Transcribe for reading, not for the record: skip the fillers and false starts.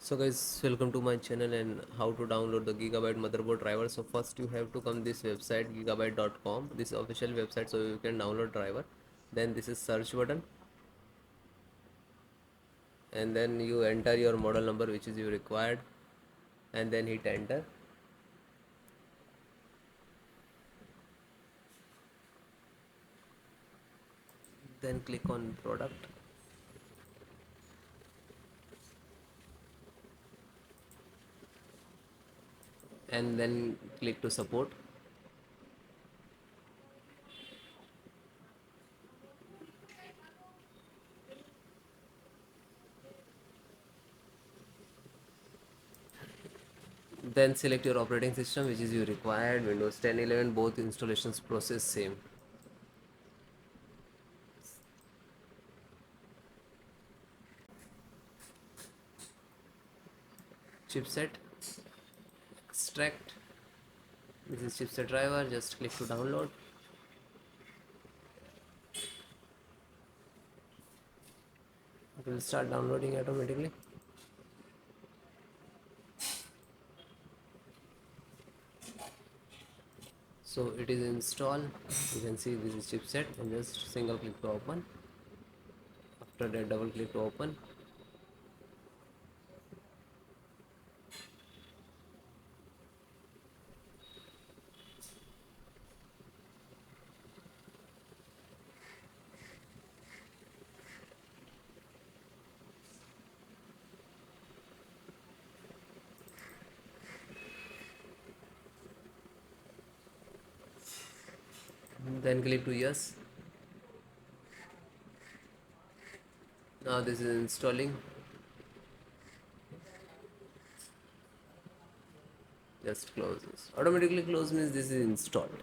So guys, welcome to my channel and how to download the Gigabyte motherboard driver. So first you have to come this website gigabyte.com, this official website, so you can download driver. Then this is search button, and then you enter your model number which is you required, and then hit enter. Then click on product, and then click to support. Then select your operating system which is you required, Windows 10, 11, both installations process same. Chipset, extract, this is chipset driver, just click to download. It will start downloading automatically. So it is installed. You can see this is chipset, and just single click to open. After that, double click to open. Then click to yes. Now this is installing. Just close this. Automatically close means this is installed.